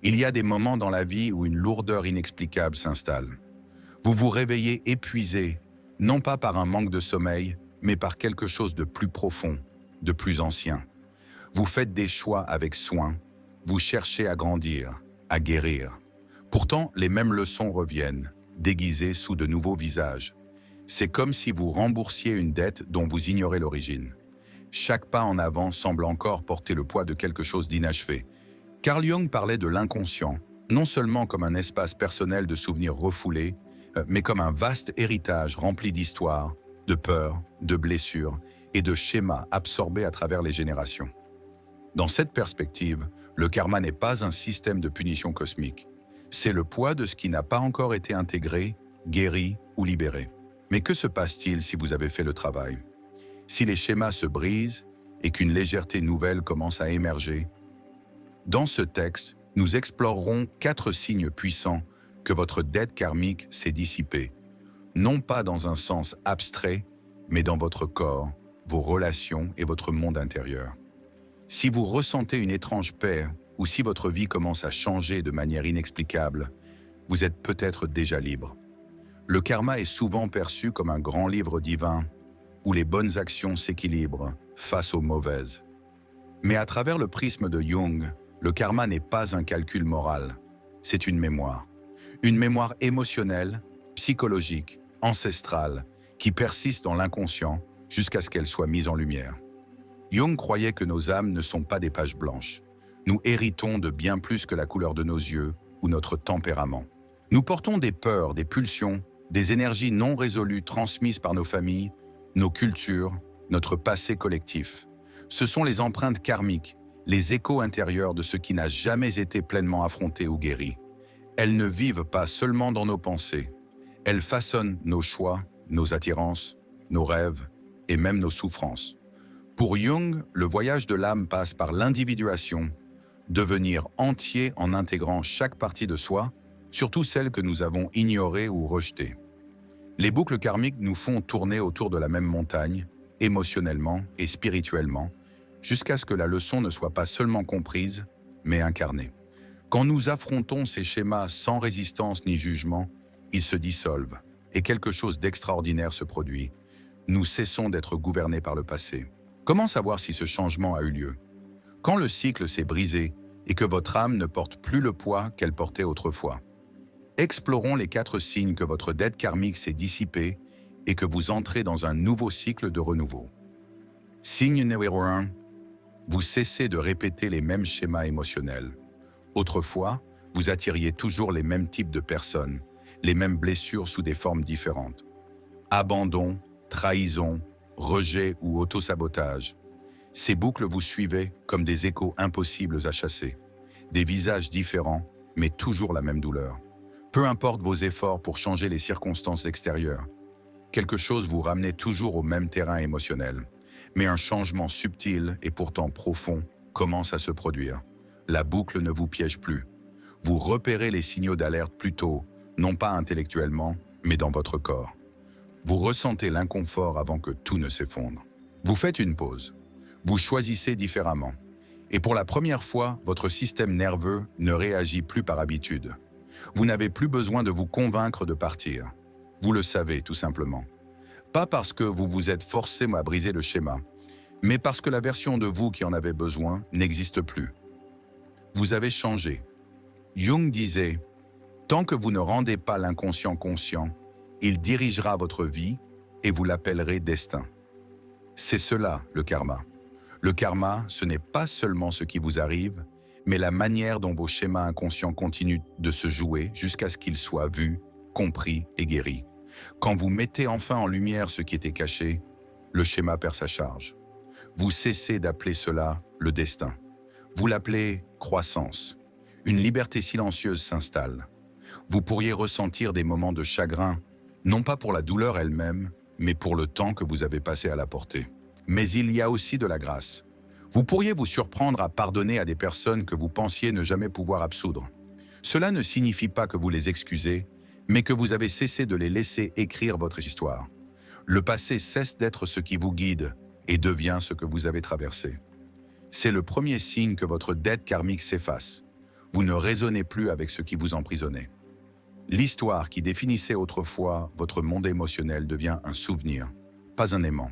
Il y a des moments dans la vie où une lourdeur inexplicable s'installe. Vous vous réveillez épuisé, non pas par un manque de sommeil, mais par quelque chose de plus profond, de plus ancien. Vous faites des choix avec soin, vous cherchez à grandir, à guérir. Pourtant, les mêmes leçons reviennent, déguisées sous de nouveaux visages. C'est comme si vous remboursiez une dette dont vous ignorez l'origine. Chaque pas en avant semble encore porter le poids de quelque chose d'inachevé. Carl Jung parlait de l'inconscient, non seulement comme un espace personnel de souvenirs refoulés, mais comme un vaste héritage rempli d'histoires, de peurs, de blessures et de schémas absorbés à travers les générations. Dans cette perspective, le karma n'est pas un système de punition cosmique. C'est le poids de ce qui n'a pas encore été intégré, guéri ou libéré. Mais que se passe-t-il si vous avez fait le travail? Si les schémas se brisent et qu'une légèreté nouvelle commence à émerger? Dans ce texte, nous explorerons 4 signes puissants que votre dette karmique s'est dissipée, non pas dans un sens abstrait, mais dans votre corps, vos relations et votre monde intérieur. Si vous ressentez une étrange paix ou si votre vie commence à changer de manière inexplicable, vous êtes peut-être déjà libre. Le karma est souvent perçu comme un grand livre divin où les bonnes actions s'équilibrent face aux mauvaises. Mais à travers le prisme de Jung, le karma n'est pas un calcul moral, c'est une mémoire. Une mémoire émotionnelle, psychologique, ancestrale, qui persiste dans l'inconscient jusqu'à ce qu'elle soit mise en lumière. Jung croyait que nos âmes ne sont pas des pages blanches. Nous héritons de bien plus que la couleur de nos yeux ou notre tempérament. Nous portons des peurs, des pulsions, des énergies non résolues transmises par nos familles, nos cultures, notre passé collectif. Ce sont les empreintes karmiques, les échos intérieurs de ce qui n'a jamais été pleinement affronté ou guéri. Elles ne vivent pas seulement dans nos pensées. Elles façonnent nos choix, nos attirances, nos rêves et même nos souffrances. Pour Jung, le voyage de l'âme passe par l'individuation, devenir entier en intégrant chaque partie de soi, surtout celles que nous avons ignorées ou rejetées. Les boucles karmiques nous font tourner autour de la même montagne, émotionnellement et spirituellement, jusqu'à ce que la leçon ne soit pas seulement comprise, mais incarnée. Quand nous affrontons ces schémas sans résistance ni jugement, ils se dissolvent et quelque chose d'extraordinaire se produit. Nous cessons d'être gouvernés par le passé. Comment savoir si ce changement a eu lieu? Quand le cycle s'est brisé et que votre âme ne porte plus le poids qu'elle portait autrefois. Explorons les 4 signes que votre dette karmique s'est dissipée et que vous entrez dans un nouveau cycle de renouveau. Signe numéro 1. Vous cessez de répéter les mêmes schémas émotionnels. Autrefois, vous attiriez toujours les mêmes types de personnes, les mêmes blessures sous des formes différentes. Abandon, trahison, rejet ou autosabotage. Ces boucles vous suivaient comme des échos impossibles à chasser. Des visages différents, mais toujours la même douleur. Peu importe vos efforts pour changer les circonstances extérieures, quelque chose vous ramenait toujours au même terrain émotionnel. Mais un changement subtil et pourtant profond commence à se produire. La boucle ne vous piège plus. Vous repérez les signaux d'alerte plus tôt, non pas intellectuellement, mais dans votre corps. Vous ressentez l'inconfort avant que tout ne s'effondre. Vous faites une pause. Vous choisissez différemment. Et pour la première fois, votre système nerveux ne réagit plus par habitude. Vous n'avez plus besoin de vous convaincre de partir. Vous le savez tout simplement. Pas parce que vous vous êtes forcé à briser le schéma, mais parce que la version de vous qui en avait besoin n'existe plus. Vous avez changé. Jung disait « Tant que vous ne rendez pas l'inconscient conscient, il dirigera votre vie et vous l'appellerez destin. » C'est cela, le karma. Le karma, ce n'est pas seulement ce qui vous arrive, mais la manière dont vos schémas inconscients continuent de se jouer jusqu'à ce qu'ils soient vus, compris et guéris. Quand vous mettez enfin en lumière ce qui était caché, le schéma perd sa charge. Vous cessez d'appeler cela le destin. Vous l'appelez croissance. Une liberté silencieuse s'installe. Vous pourriez ressentir des moments de chagrin, non pas pour la douleur elle-même, mais pour le temps que vous avez passé à la porter. Mais il y a aussi de la grâce. Vous pourriez vous surprendre à pardonner à des personnes que vous pensiez ne jamais pouvoir absoudre. Cela ne signifie pas que vous les excusez, mais que vous avez cessé de les laisser écrire votre histoire. Le passé cesse d'être ce qui vous guide et devient ce que vous avez traversé. C'est le premier signe que votre dette karmique s'efface. Vous ne raisonnez plus avec ce qui vous emprisonnait. L'histoire qui définissait autrefois votre monde émotionnel devient un souvenir, pas un aimant.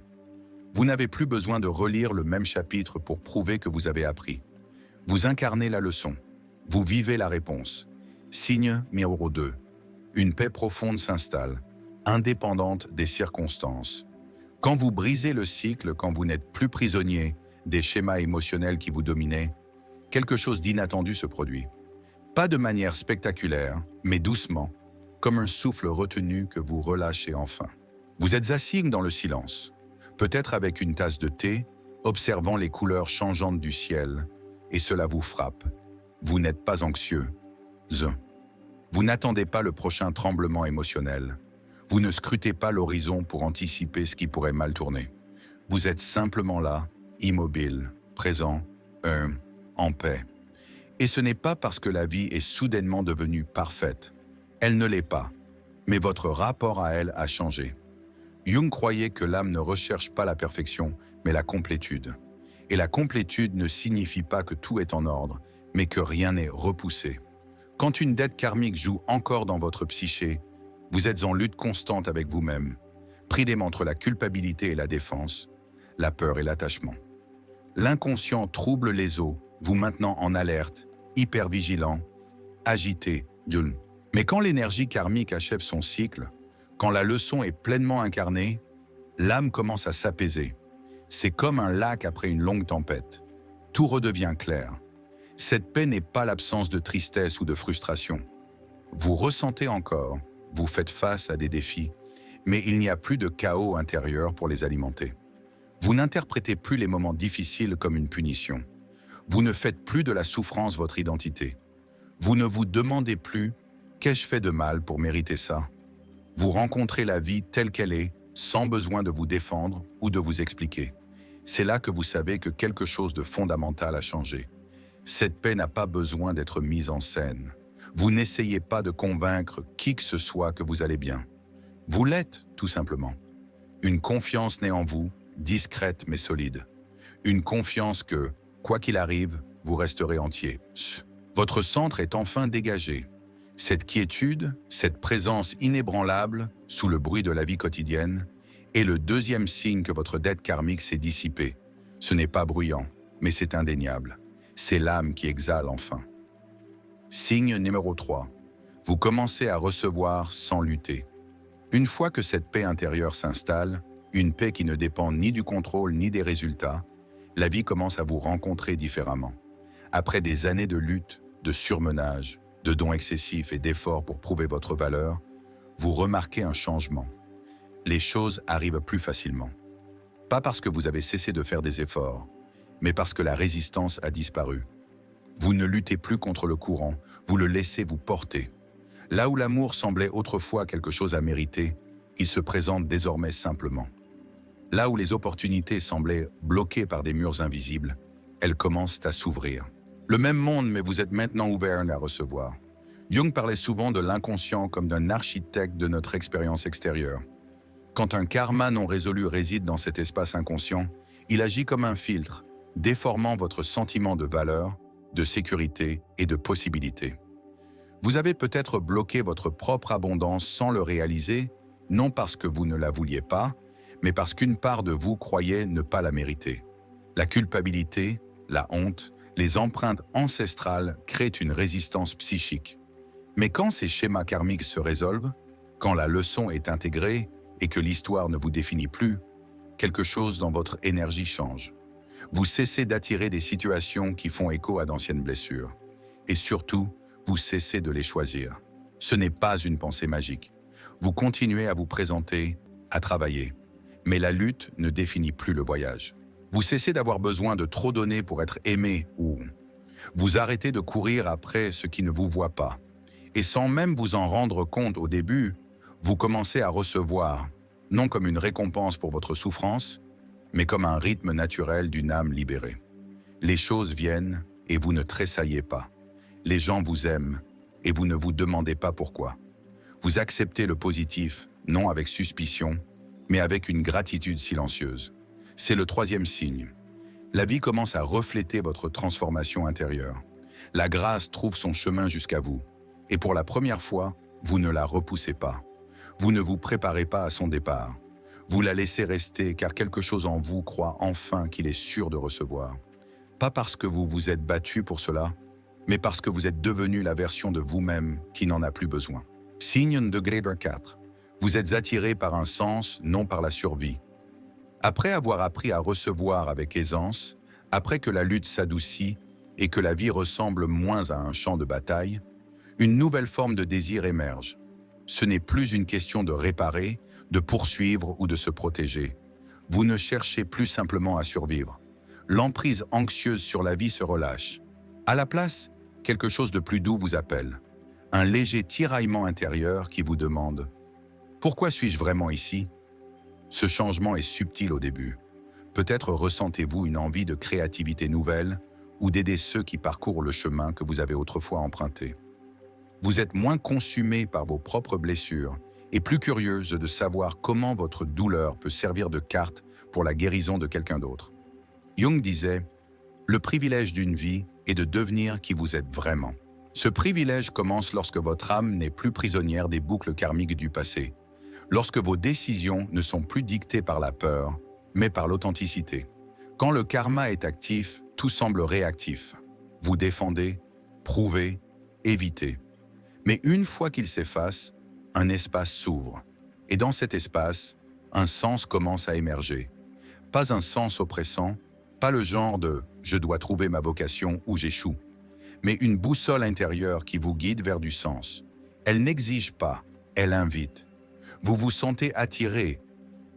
Vous n'avez plus besoin de relire le même chapitre pour prouver que vous avez appris. Vous incarnez la leçon. Vous vivez la réponse. Signe numéro 2. Une paix profonde s'installe, indépendante des circonstances. Quand vous brisez le cycle, quand vous n'êtes plus prisonnier des schémas émotionnels qui vous dominaient, quelque chose d'inattendu se produit. Pas de manière spectaculaire, mais doucement, comme un souffle retenu que vous relâchez enfin. Vous êtes assis dans le silence, peut-être avec une tasse de thé, observant les couleurs changeantes du ciel, et cela vous frappe. Vous n'êtes pas anxieux. Vous n'attendez pas le prochain tremblement émotionnel. Vous ne scrutez pas l'horizon pour anticiper ce qui pourrait mal tourner. Vous êtes simplement là, immobile, présent, en paix. Et ce n'est pas parce que la vie est soudainement devenue parfaite. Elle ne l'est pas, mais votre rapport à elle a changé. Jung croyait que l'âme ne recherche pas la perfection, mais la complétude. Et la complétude ne signifie pas que tout est en ordre, mais que rien n'est repoussé. Quand une dette karmique joue encore dans votre psyché, vous êtes en lutte constante avec vous-même, pris entre la culpabilité et la défense, la peur et l'attachement. L'inconscient trouble les eaux, vous maintenant en alerte, hyper vigilant, agité, Mais quand l'énergie karmique achève son cycle, quand la leçon est pleinement incarnée, l'âme commence à s'apaiser. C'est comme un lac après une longue tempête. Tout redevient clair. Cette paix n'est pas l'absence de tristesse ou de frustration. Vous ressentez encore, vous faites face à des défis, mais il n'y a plus de chaos intérieur pour les alimenter. Vous n'interprétez plus les moments difficiles comme une punition. Vous ne faites plus de la souffrance votre identité. Vous ne vous demandez plus « qu'ai-je fait de mal pour mériter ça ?» Vous rencontrez la vie telle qu'elle est, sans besoin de vous défendre ou de vous expliquer. C'est là que vous savez que quelque chose de fondamental a changé. Cette paix n'a pas besoin d'être mise en scène. Vous n'essayez pas de convaincre qui que ce soit que vous allez bien. Vous l'êtes, tout simplement. Une confiance naît en vous, discrète mais solide. Une confiance que, quoi qu'il arrive, vous resterez entier. Votre centre est enfin dégagé. Cette quiétude, cette présence inébranlable, sous le bruit de la vie quotidienne, est le deuxième signe que votre dette karmique s'est dissipée. Ce n'est pas bruyant, mais c'est indéniable. C'est l'âme qui exhale enfin. Signe numéro 3. Vous commencez à recevoir sans lutter. Une fois que cette paix intérieure s'installe, une paix qui ne dépend ni du contrôle ni des résultats, la vie commence à vous rencontrer différemment. Après des années de lutte, de surmenage, de dons excessifs et d'efforts pour prouver votre valeur, vous remarquez un changement. Les choses arrivent plus facilement. Pas parce que vous avez cessé de faire des efforts, mais parce que la résistance a disparu. Vous ne luttez plus contre le courant, vous le laissez vous porter. Là où l'amour semblait autrefois quelque chose à mériter, il se présente désormais simplement. Là où les opportunités semblaient bloquées par des murs invisibles, elles commencent à s'ouvrir. Le même monde, mais vous êtes maintenant ouvert à recevoir. Jung parlait souvent de l'inconscient comme d'un architecte de notre expérience extérieure. Quand un karma non résolu réside dans cet espace inconscient, il agit comme un filtre, déformant votre sentiment de valeur, de sécurité et de possibilité. Vous avez peut-être bloqué votre propre abondance sans le réaliser, non parce que vous ne la vouliez pas, mais parce qu'une part de vous croyait ne pas la mériter. La culpabilité, la honte, les empreintes ancestrales créent une résistance psychique. Mais quand ces schémas karmiques se résolvent, quand la leçon est intégrée et que l'histoire ne vous définit plus, quelque chose dans votre énergie change. Vous cessez d'attirer des situations qui font écho à d'anciennes blessures. Et surtout, vous cessez de les choisir. Ce n'est pas une pensée magique. Vous continuez à vous présenter, à travailler. Mais la lutte ne définit plus le voyage. Vous cessez d'avoir besoin de trop donner pour être aimé ou vous arrêtez de courir après ce qui ne vous voit pas. Et sans même vous en rendre compte au début, vous commencez à recevoir, non comme une récompense pour votre souffrance, mais comme un rythme naturel d'une âme libérée. Les choses viennent et vous ne tressaillez pas. Les gens vous aiment et vous ne vous demandez pas pourquoi. Vous acceptez le positif, non avec suspicion, mais avec une gratitude silencieuse. C'est le troisième signe. La vie commence à refléter votre transformation intérieure. La grâce trouve son chemin jusqu'à vous. Et pour la première fois, vous ne la repoussez pas. Vous ne vous préparez pas à son départ. Vous la laissez rester car quelque chose en vous croit enfin qu'il est sûr de recevoir. Pas parce que vous vous êtes battu pour cela, mais parce que vous êtes devenu la version de vous-même qui n'en a plus besoin. Signe de Grader 4. Vous êtes attiré par un sens, non par la survie. Après avoir appris à recevoir avec aisance, après que la lutte s'adoucit et que la vie ressemble moins à un champ de bataille, une nouvelle forme de désir émerge. Ce n'est plus une question de réparer, de poursuivre ou de se protéger. Vous ne cherchez plus simplement à survivre. L'emprise anxieuse sur la vie se relâche. À la place, quelque chose de plus doux vous appelle. Un léger tiraillement intérieur qui vous demande « Pourquoi suis-je vraiment ici ?» Ce changement est subtil au début. Peut-être ressentez-vous une envie de créativité nouvelle ou d'aider ceux qui parcourent le chemin que vous avez autrefois emprunté. Vous êtes moins consumé par vos propres blessures et plus curieuse de savoir comment votre douleur peut servir de carte pour la guérison de quelqu'un d'autre. Jung disait « Le privilège d'une vie est de devenir qui vous êtes vraiment. » Ce privilège commence lorsque votre âme n'est plus prisonnière des boucles karmiques du passé, lorsque vos décisions ne sont plus dictées par la peur, mais par l'authenticité. Quand le karma est actif, tout semble réactif. Vous défendez, prouvez, évitez. Mais une fois qu'il s'efface, un espace s'ouvre. Et dans cet espace, un sens commence à émerger. Pas un sens oppressant, pas le genre de « je dois trouver ma vocation ou j'échoue », mais une boussole intérieure qui vous guide vers du sens. Elle n'exige pas, elle invite. Vous vous sentez attiré,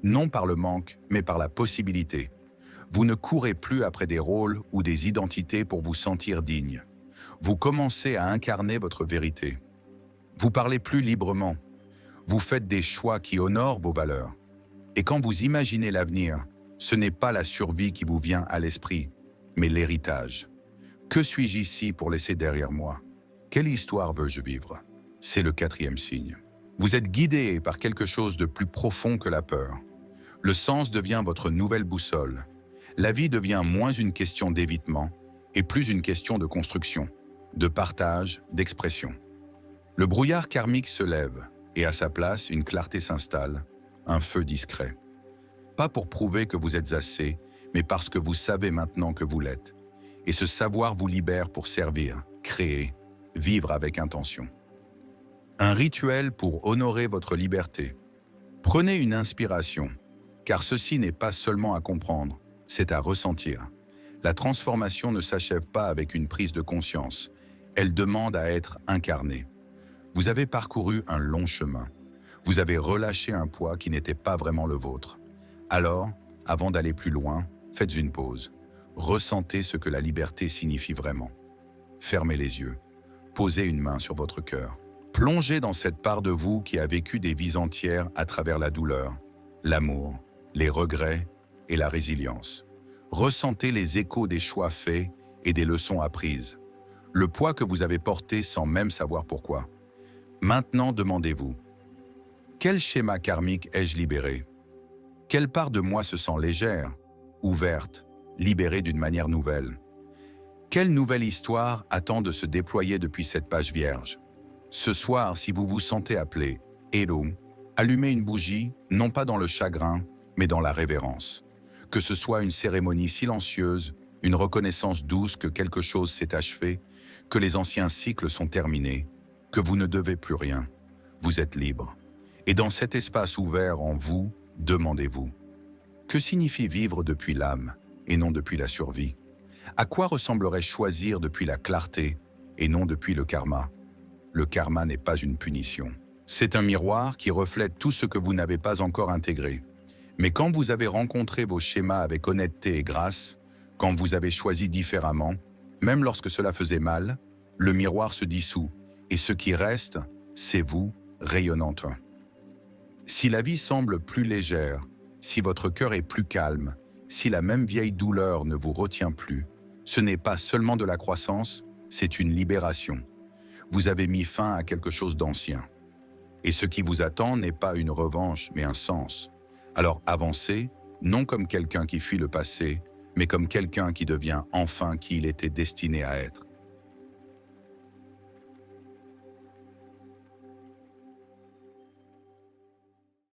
non par le manque, mais par la possibilité. Vous ne courez plus après des rôles ou des identités pour vous sentir digne. Vous commencez à incarner votre vérité. Vous parlez plus librement. Vous faites des choix qui honorent vos valeurs. Et quand vous imaginez l'avenir, ce n'est pas la survie qui vous vient à l'esprit, mais l'héritage. Que suis-je ici pour laisser derrière moi? Quelle histoire veux-je vivre? C'est le 4e signe. Vous êtes guidé par quelque chose de plus profond que la peur. Le sens devient votre nouvelle boussole. La vie devient moins une question d'évitement et plus une question de construction, de partage, d'expression. Le brouillard karmique se lève et à sa place, une clarté s'installe, un feu discret. Pas pour prouver que vous êtes assez, mais parce que vous savez maintenant que vous l'êtes. Et ce savoir vous libère pour servir, créer, vivre avec intention. Un rituel pour honorer votre liberté. Prenez une inspiration, car ceci n'est pas seulement à comprendre, c'est à ressentir. La transformation ne s'achève pas avec une prise de conscience, elle demande à être incarnée. Vous avez parcouru un long chemin. Vous avez relâché un poids qui n'était pas vraiment le vôtre. Alors, avant d'aller plus loin, faites une pause. Ressentez ce que la liberté signifie vraiment. Fermez les yeux. Posez une main sur votre cœur. Plongez dans cette part de vous qui a vécu des vies entières à travers la douleur, l'amour, les regrets et la résilience. Ressentez les échos des choix faits et des leçons apprises. Le poids que vous avez porté sans même savoir pourquoi. Maintenant, demandez-vous, quel schéma karmique ai-je libéré? Quelle part de moi se sent légère, ouverte, libérée d'une manière nouvelle? Quelle nouvelle histoire attend de se déployer depuis cette page vierge? Ce soir, si vous vous sentez appelé, hello, allumez une bougie, non pas dans le chagrin, mais dans la révérence. Que ce soit une cérémonie silencieuse, une reconnaissance douce que quelque chose s'est achevé, que les anciens cycles sont terminés, que vous ne devez plus rien. Vous êtes libre. Et dans cet espace ouvert en vous, demandez-vous, que signifie vivre depuis l'âme et non depuis la survie? À quoi ressemblerait choisir depuis la clarté et non depuis le karma? Le karma n'est pas une punition. C'est un miroir qui reflète tout ce que vous n'avez pas encore intégré. Mais quand vous avez rencontré vos schémas avec honnêteté et grâce, quand vous avez choisi différemment, même lorsque cela faisait mal, le miroir se dissout et ce qui reste, c'est vous, rayonnante. Si la vie semble plus légère, si votre cœur est plus calme, si la même vieille douleur ne vous retient plus, ce n'est pas seulement de la croissance, c'est une libération. Vous avez mis fin à quelque chose d'ancien. Et ce qui vous attend n'est pas une revanche, mais un sens. Alors avancez, non comme quelqu'un qui fuit le passé, mais comme quelqu'un qui devient enfin qui il était destiné à être.